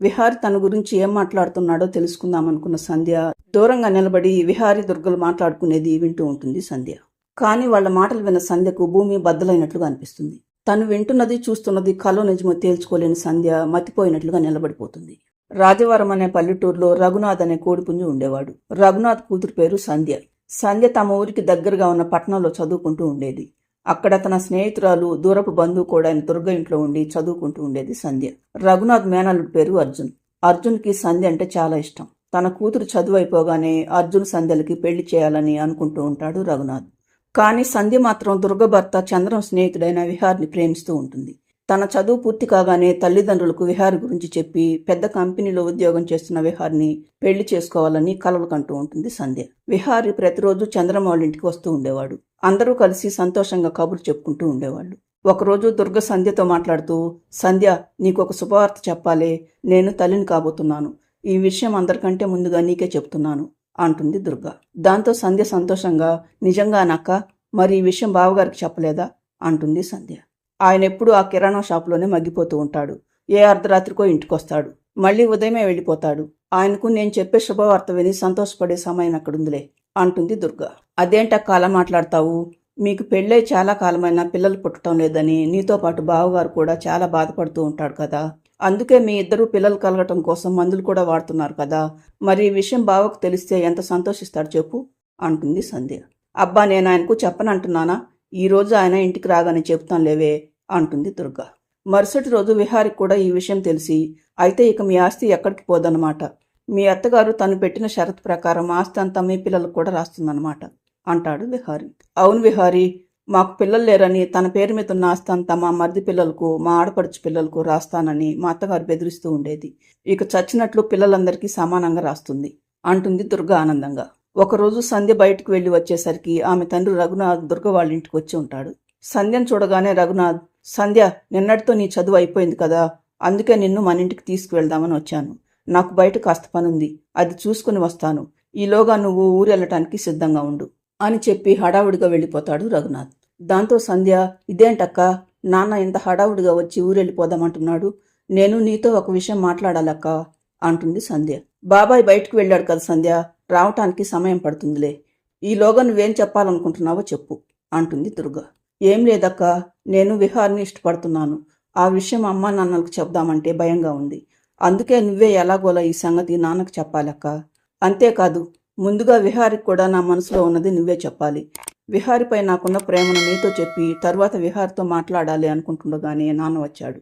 విహారి తన గురించి ఏం మాట్లాడుతున్నాడో తెలుసుకుందామనుకున్న సంధ్య దూరంగా నిలబడి విహారి దుర్గలు మాట్లాడుకునేది వింటూ ఉంటుంది సంధ్య. కానీ వాళ్ల మాటలు విన్న సంధ్యకు భూమి బద్దలైనట్లుగా అనిపిస్తుంది. తను వింటున్నది చూస్తున్నది కలో నిజమో తేల్చుకోలేని సంధ్య మతిపోయినట్లుగా నిలబడిపోతుంది. రాజవరం అనే పల్లెటూరులో రఘునాథ్ అనే కోడిపుంజు ఉండేవాడు. రఘునాథ్ కూతురు పేరు సంధ్య. సంధ్య తమ ఊరికి దగ్గరగా ఉన్న పట్టణంలో చదువుకుంటూ ఉండేది. అక్కడ తన స్నేహితురాలు దూరపు బంధువు కూడా ఆయన దుర్గ ఇంట్లో ఉండి చదువుకుంటూ ఉండేది సంధ్య. రఘునాథ్ మేనల్లుడి పేరు అర్జున్. అర్జున్కి సంధ్య అంటే చాలా ఇష్టం. తన కూతురు చదువు అయిపోగానే అర్జున్ సంధ్యలకి పెళ్లి చేయాలని అనుకుంటూ ఉంటాడు రఘునాథ్. కానీ సంధ్య మాత్రం దుర్గ భర్త చంద్రం స్నేహితుడైన విహార్ని ప్రేమిస్తూ ఉంటుంది. తన చదువు పూర్తి కాగానే తల్లిదండ్రులకు విహారి గురించి చెప్పి పెద్ద కంపెనీలో ఉద్యోగం చేస్తున్న విహార్ని పెళ్లి చేసుకోవాలని కలలు కంటూ ఉంటుంది సంధ్య. విహారి ప్రతిరోజు చంద్రం వాళ్ళ ఇంటికి వస్తూ ఉండేవాడు. అందరూ కలిసి సంతోషంగా కబుర్లు చెప్పుకుంటూ ఉండేవాళ్ళు. ఒకరోజు దుర్గ సంధ్యతో మాట్లాడుతూ, సంధ్య, నీకొక శుభవార్త చెప్పాలే, నేను తల్లిని కాబోతున్నాను. ఈ విషయం అందరికంటే ముందుగా నీకే చెప్తున్నాను అంటుంది దుర్గ. దాంతో సంధ్య సంతోషంగా, నిజంగానక్క, మరి ఈ విషయం బావగారికి చెప్పలేదా అంటుంది సంధ్య. ఆయన ఎప్పుడూ ఆ కిరాణా షాపులోనే మగ్గిపోతూ ఉంటాడు. ఏ అర్ధరాత్రికో ఇంటికొస్తాడు, మళ్ళీ ఉదయమే వెళ్ళిపోతాడు. ఆయనకు నేను చెప్పే శుభవార్త విని సంతోషపడే సమయం అక్కడుందిలే అంటుంది దుర్గ. అదేంటక్క అలా మాట్లాడతావు? మీకు పెళ్ళై చాలా కాలమైనా పిల్లలు పుట్టడం లేదని నీతో పాటు బావగారు కూడా చాలా బాధపడుతూ ఉంటాడు కదా. అందుకే మీ ఇద్దరూ పిల్లలు కలగటం కోసం మందులు కూడా వాడుతున్నారు కదా. మరి ఈ విషయం బావకు తెలిస్తే ఎంత సంతోషిస్తాడు చెప్పు అంటుంది సంధ్య. అబ్బా, నేను ఆయనకు చెప్పనంటున్నానా? ఈరోజు ఆయన ఇంటికి రాగానే చెప్తాను లేవే అంటుంది దుర్గ. మరుసటి రోజు విహారికి కూడా ఈ విషయం తెలిసి, అయితే ఇక మీ ఆస్తి ఎక్కడికి పోదన్నమాట. మీ అత్తగారు తను పెట్టిన షరతు ప్రకారం ఆస్తి అంతా మీ పిల్లలకు కూడా రాస్తుందన్నమాట అంటాడు విహారి. అవును విహారి, మాకు పిల్లలు లేరని తన పేరు మీద ఉన్న ఆస్తి అంతా మా మరిది పిల్లలకు, మా ఆడపడుచు పిల్లలకు రాస్తానని మా అత్తగారు బెదిరిస్తూ ఉండేది. ఇక చచ్చినట్లు పిల్లలందరికీ సమానంగా రాస్తుంది అంటుంది దుర్గ ఆనందంగా. ఒకరోజు సంధ్య బయటకు వెళ్లి వచ్చేసరికి ఆమె తండ్రి రఘునాథ్ దుర్గ వాళ్ళ ఇంటికి వచ్చి ఉంటాడు. సంధ్యను చూడగానే రఘునాథ్, సంధ్య, నిన్నటితో నీ చదువు అయిపోయింది కదా, అందుకే నిన్ను మన ఇంటికి తీసుకువెళ్దామని వచ్చాను. నాకు బయట కాస్త పనుంది, అది చూసుకుని వస్తాను. ఈలోగా నువ్వు ఊరెళ్ళటానికి సిద్ధంగా ఉండు అని చెప్పి హడావుడిగా వెళ్ళిపోతాడు రఘునాథ్. దాంతో సంధ్య, ఇదేంటక్క, నాన్న ఇంత హడావుడిగా వచ్చి ఊరెళ్ళిపోదామంటున్నాడు? నేను నీతో ఒక విషయం మాట్లాడాలక్క అంటుంది సంధ్య. బాబాయ్ బయటకు వెళ్ళాడు కదా సంధ్య, రావటానికి సమయం పడుతుందిలే. ఈలోగా నువ్వేం చెప్పాలనుకుంటున్నావో చెప్పు అంటుంది దుర్గ. ఏం లేదక్క, నేను విహార్ని ఇష్టపడుతున్నాను. ఆ విషయం అమ్మా నాన్నలకు చెప్దామంటే భయంగా ఉంది. అందుకే నువ్వే ఎలాగోలా ఈ సంగతి నాన్నకు చెప్పాలక్క. అంతేకాదు, ముందుగా విహారికి కూడా నా మనసులో ఉన్నది నువ్వే చెప్పాలి. విహారిపై నాకున్న ప్రేమను నీతో చెప్పి తర్వాత విహారితో మాట్లాడాలి అనుకుంటుండగానే నాన్న వచ్చాడు.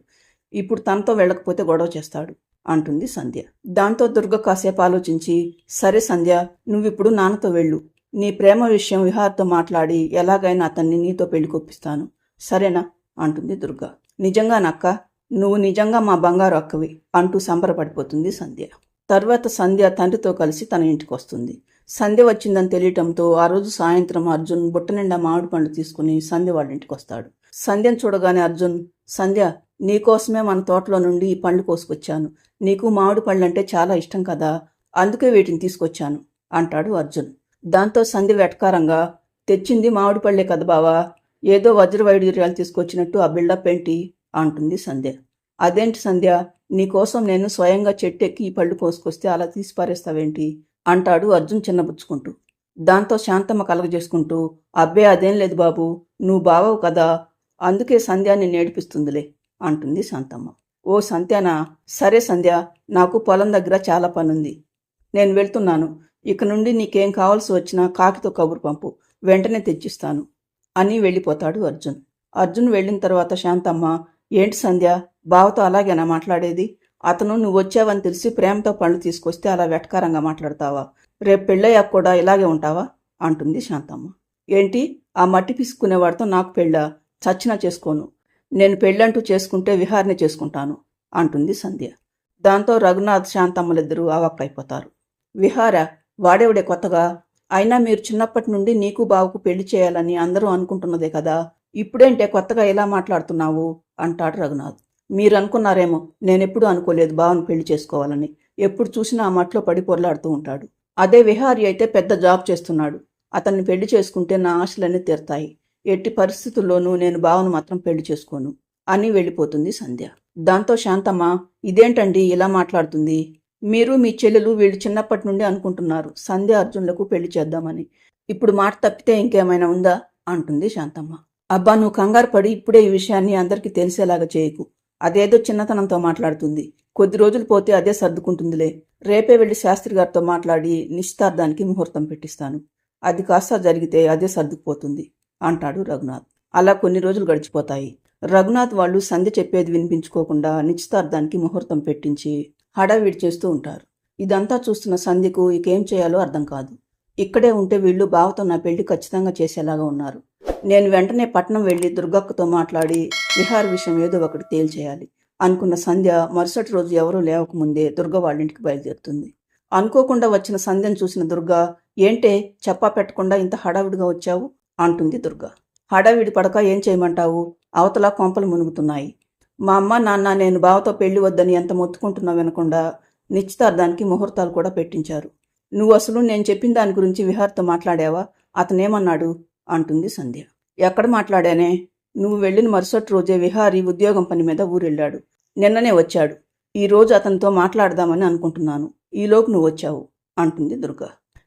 ఇప్పుడు తనతో వెళ్ళకపోతే గొడవ చేస్తాడు అంటుంది సంధ్య. దాంతో దుర్గ కాసేపు ఆలోచించి, సరే సంధ్య, నువ్విప్పుడు నాన్నతో వెళ్ళు. నీ ప్రేమ విషయం విహార్తో మాట్లాడి ఎలాగైనా అతన్ని నీతో పెళ్లి కొప్పిస్తాను, సరేనా అంటుంది దుర్గ. నిజంగానక్క, నువ్వు నిజంగా మా బంగారు అక్కవి అంటూ సంబరపడిపోతుంది సంధ్య. తర్వాత సంధ్య తండ్రితో కలిసి తన ఇంటికి వస్తుంది. సంధ్య వచ్చిందని తెలియటంతో ఆ రోజు సాయంత్రం అర్జున్ బుట్ట నిండా మామిడి పండ్లు తీసుకుని సంధ్య వాళ్ళ ఇంటికి వస్తాడు. సంధ్యను చూడగానే అర్జున్, సంధ్య, నీకోసమే మన తోటలో నుండి ఈ పండ్లు కోసుకొచ్చాను. నీకు మామిడి పళ్ళు అంటే చాలా ఇష్టం కదా, అందుకే వీటిని తీసుకొచ్చాను అంటాడు అర్జున్. దాంతో సంధ్య వెటకారంగా, తెచ్చింది మామిడి పళ్ళే కదా బావా, ఏదో వజ్ర వైడూర్యాలు తీసుకొచ్చినట్టు ఆ బిల్డప్ ఏంటి అంటుంది సంధ్య. అదేంటి సంధ్య, నీకోసం నేను స్వయంగా చెట్టెక్కి ఈ పళ్ళు కోసుకొస్తే అలా తీసి పారేస్తావేంటి అంటాడు అర్జున్ చిన్నబుచ్చుకుంటూ. దాంతో శాంతమ్మ కలగజేసుకుంటూ, అబ్బే అదేం లేదు బాబు, నువ్వు బావవు కదా, అందుకే సంధ్య నిన్ను ఏడిపిస్తుందిలే అంటుంది శాంతమ్మ. ఓ సంధ్యానా, సరే సంధ్య, నాకు పొలం దగ్గర చాలా పనుంది, నేను వెళ్తున్నాను. ఇక నుండి నీకేం కావాల్సి వచ్చినా కాకితో కబురు పంపు, వెంటనే తెచ్చిస్తాను అని వెళ్ళిపోతాడు అర్జున్. అర్జున్ వెళ్ళిన తర్వాత శాంతమ్మ, ఏంటి సంధ్య, బావతో అలాగేనా మాట్లాడేది? అతను నువ్వు వచ్చావని తెలిసి ప్రేమతో పండ్లు తీసుకొస్తే అలా వెటకారంగా మాట్లాడతావా? రేపు పెళ్ళయ్యాక కూడా ఇలాగే ఉంటావా అంటుంది శాంతమ్మ. ఏంటి, ఆ మట్టి పిసుకునేవాడితో నాకు పెళ్ళా? చచ్చినా చేసుకోను. నేను పెళ్ళంటూ చేసుకుంటే విహార్నే చేసుకుంటాను అంటుంది సంధ్య. దాంతో రఘునాథ్ శాంతమ్మలిద్దరూ అవాక్కైపోతారు. విహార, వాడేవిడే కొత్తగా? అయినా మీరు చిన్నప్పటి నుండి నీకు బావకు పెళ్లి చేయాలని అందరూ అనుకుంటున్నదే కదా, ఇప్పుడేంటే కొత్తగా ఎలా మాట్లాడుతున్నావు అంటాడు రఘునాథ్. మీరు అనుకున్నారేమో, నేనెప్పుడూ అనుకోలేదు బావను పెళ్లి చేసుకోవాలని. ఎప్పుడు చూసినా ఆ మట్లో పడి పొరలాడుతూ ఉంటాడు. అదే విహారీ అయితే పెద్ద జాబ్ చేస్తున్నాడు. అతన్ని పెళ్లి చేసుకుంటే నా ఆశలన్నీ తీరతాయి. ఎట్టి పరిస్థితుల్లోనూ నేను బావను మాత్రం పెళ్లి చేసుకోను అని వెళ్ళిపోతుంది సంధ్య. దాంతో శాంతమ్మ, ఇదేంటండి ఇలా మాట్లాడుతుంది? మీరు మీ చెల్లెలు వీళ్ళు చిన్నప్పటి నుండి అనుకుంటున్నారు సంధ్య అర్జున్లకు పెళ్లి చేద్దామని. ఇప్పుడు మాట తప్పితే ఇంకేమైనా ఉందా అంటుంది శాంతమ్మ. అబ్బా, నువ్వు కంగారు పడి ఇప్పుడే ఈ విషయాన్ని అందరికీ తెలిసేలాగా చేయకు. అదేదో చిన్నతనంతో మాట్లాడుతుంది. కొద్ది రోజులు పోతే అదే సర్దుకుంటుందిలే. రేపే వెళ్లి శాస్త్రి గారితో మాట్లాడి నిశ్చితార్థానికి ముహూర్తం పెట్టిస్తాను. అది కాస్త జరిగితే అదే సర్దుకుపోతుంది అంటాడు రఘునాథ్. అలా కొన్ని రోజులు గడిచిపోతాయి. రఘునాథ్ వాళ్ళు సంధ్య చెప్పేది వినిపించుకోకుండా నిశ్చితార్థానికి ముహూర్తం పెట్టించి హడావిడి చేస్తూ ఉంటారు. ఇదంతా చూస్తున్న సంధ్యకు ఇకేం చేయాలో అర్థం కాదు. ఇక్కడే ఉంటే వీళ్ళు బావతో నా పెళ్లి ఖచ్చితంగా చేసేలాగా ఉన్నారు. నేను వెంటనే పట్నం వెళ్లి దుర్గక్కతో మాట్లాడి విహార్ విషయం ఏదో ఒకటి తేల్చేయాలి అనుకున్న సంధ్య మరుసటి రోజు ఎవరూ లేవకముందే దుర్గ వాళ్ళింటికి బయలుదేరుతుంది. అనుకోకుండా వచ్చిన సంధ్యను చూసిన దుర్గ, ఏంటే చెప్పా పెట్టకుండా ఇంత హడావిడిగా వచ్చావు అంటుంది దుర్గ. హడావిడి పడక ఏం చేయమంటావు? అవతల కొంపలు మునుగుతున్నాయి. మా అమ్మ నాన్న నేను బావతో పెళ్లి వద్దని ఎంత మొత్తుకుంటున్నా వినకుండా నిశ్చితార్థానికి ముహూర్తాలు కూడా పెట్టించారు. నువ్వు అసలు నేను చెప్పిన దాని గురించి విహార్తో మాట్లాడావా? అతనేమన్నాడు అంటుంది సంధ్య. ఎక్కడ మాట్లాడానే? నువ్వు వెళ్ళిన మరుసటి రోజే విహారీ ఉద్యోగం పని మీద ఊరెళ్ళాడు. నిన్ననే వచ్చాడు. ఈ రోజు అతనితో మాట్లాడదామని అనుకుంటున్నాను. ఈలోపు నువ్వు వచ్చావు అంటుంది దుర్గ.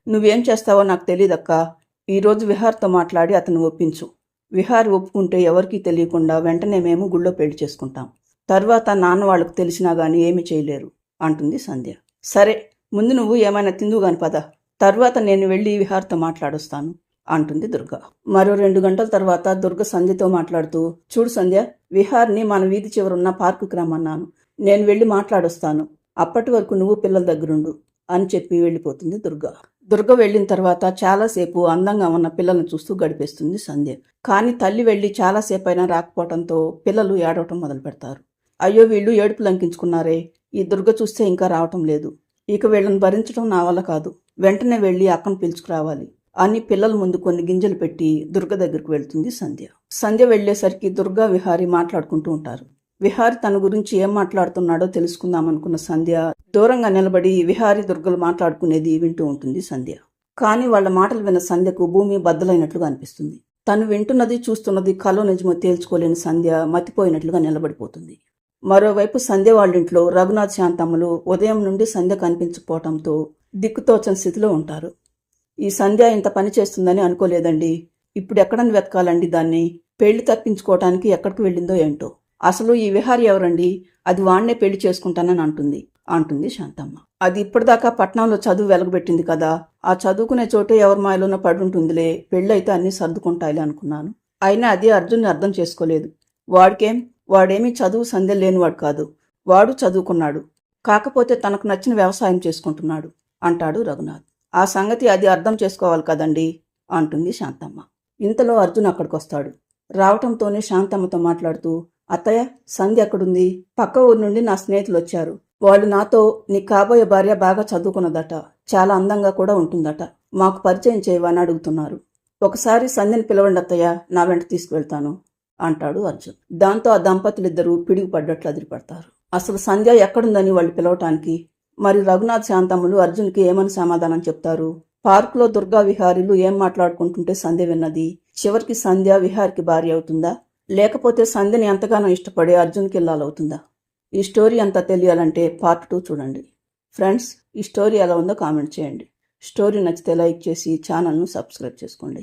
నువ్వేం చేస్తావో నాకు తెలీదక్కా. ఈరోజు విహార్తో మాట్లాడి అతను ఒప్పించు. విహార్ ఒప్పుకుంటే ఎవరికీ తెలియకుండా వెంటనే మేము గుళ్ళో పెళ్లి చేసుకుంటాం. తర్వాత నాన్న వాళ్లకు తెలిసినా గానీ ఏమీ చేయలేరు అంటుంది సంధ్య. సరే, ముందు నువ్వు ఏమైనా తిందుగాని పద. తర్వాత నేను వెళ్ళి విహార్తో మాట్లాడొస్తాను అంటుంది దుర్గ. మరో 2 గంటల తర్వాత దుర్గ సంధ్యతో మాట్లాడుతూ, చూడు సంధ్య, విహార్ని మన వీధి చివరున్న పార్కుకి రమ్మన్నాను. నేను వెళ్ళి మాట్లాడొస్తాను. అప్పటి వరకు నువ్వు పిల్లల దగ్గరుండు అని చెప్పి వెళ్ళిపోతుంది దుర్గ. దుర్గ వెళ్ళిన తర్వాత చాలాసేపు అందంగా ఉన్న పిల్లల్ని చూస్తూ గడిపేస్తుంది సంధ్య. కానీ తల్లి వెళ్ళి చాలాసేపు అయినా రాకపోవడంతో పిల్లలు ఏడవటం మొదలు పెడతారు. అయ్యో, వీళ్ళు ఏడుపు లంకించుకున్నారే, ఈ దుర్గ చూస్తే ఇంకా రావటం లేదు. ఇక వీళ్ళని భరించడం నా వల్ల కాదు. వెంటనే వెళ్ళి అక్కను పిలుచుకురావాలి అని పిల్లల ముందు కొన్ని గింజలు పెట్టి దుర్గ దగ్గరకు వెళ్తుంది సంధ్య. సంధ్య వెళ్లేసరికి దుర్గా విహారీ మాట్లాడుకుంటూ ఉంటారు. విహారీ తన గురించి ఏం మాట్లాడుతున్నాడో తెలుసుకుందామనుకున్న సంధ్య దూరంగా నిలబడి విహారీ దుర్గలు మాట్లాడుకునేది వింటూ ఉంటుంది సంధ్య. కానీ వాళ్ళ మాటలు విన్న సంధ్యకు భూమి బద్దలైనట్లుగా అనిపిస్తుంది. తను వింటున్నది చూస్తున్నది కలో నిజమో తేల్చుకోలేని సంధ్య మతిపోయినట్లుగా నిలబడిపోతుంది. మరోవైపు సంధ్య వాళ్ళింట్లో రఘునాథ్ శాంతమ్మలు ఉదయం నుండి సంధ్య కనిపించకపోవటంతో దిక్కుతోచని స్థితిలో ఉంటారు. ఈ సంధ్య ఇంత పని చేస్తుందని అనుకోలేదండి. ఇప్పుడు ఎక్కడని వెతకాలండి దాన్ని? పెళ్లి తప్పించుకోవటానికి ఎక్కడికి వెళ్ళిందో ఏంటో. అసలు ఈ విహారీ ఎవరండి? అది వాణ్ణే పెళ్లి చేసుకుంటానని అంటుంది శాంతమ్మ. అది ఇప్పటిదాకా పట్నంలో చదువు వెలగబెట్టింది కదా, ఆ చదువుకునే చోటే ఎవరి మాయలోనో పడుంటుందిలే. పెళ్ళైతే అన్నీ సర్దుకుంటాయిలే అనుకున్నాను. అయినా అది అర్జున్ని అర్థం చేసుకోలేదు. వాడేమీ చదువు సంధ్య లేనివాడు కాదు. వాడు చదువుకున్నాడు. కాకపోతే తనకు నచ్చిన వ్యవసాయం చేసుకుంటున్నాడు అంటాడు రఘునాథ్. ఆ సంగతి అది అర్థం చేసుకోవాలి కదండి అంటుంది శాంతమ్మ. ఇంతలో అర్జున్ అక్కడికొస్తాడు. రావటంతోనే శాంతమ్మతో మాట్లాడుతూ, అత్తయ్య, సంధ్య ఎక్కడుంది? పక్క ఊరు నుండి నా స్నేహితులు వచ్చారు. వాళ్ళు నాతో నీ కాబోయే భార్య బాగా చదువుకున్నదట, చాలా అందంగా కూడా ఉంటుందట, మాకు పరిచయం చేయవని అడుగుతున్నారు. ఒకసారి సంధ్యని పిలవండి అత్తయ్య, నా వెంట తీసుకువెళ్తాను అంటాడు అర్జున్. దాంతో ఆ దంపతులిద్దరూ పిడుగుపడ్డట్లు అదిరిపడతారు. అసలు సంధ్య ఎక్కడుందని వాళ్ళు పిలవటానికి మరి రఘునాథ్ శాంతమ్ములు అర్జున్కి ఏమని సమాధానం చెప్తారు? పార్కులో దుర్గా విహారీలు ఏం మాట్లాడుకుంటుంటే సంధ్య విన్నది. చివరికి సంధ్య విహారికి భార్య అవుతుందా? లేకపోతే సంధ్యని ఎంతగానో ఇష్టపడే అర్జున్కి ఇల్లాలవుతుందా? ఈ స్టోరీ అంతా తెలియాలంటే పార్ట్ 2 చూడండి. ఫ్రెండ్స్, ఈ స్టోరీ ఎలా ఉందో కామెంట్ చేయండి. స్టోరీ నచ్చితే లైక్ చేసి ఛానల్ను సబ్స్క్రైబ్ చేసుకోండి.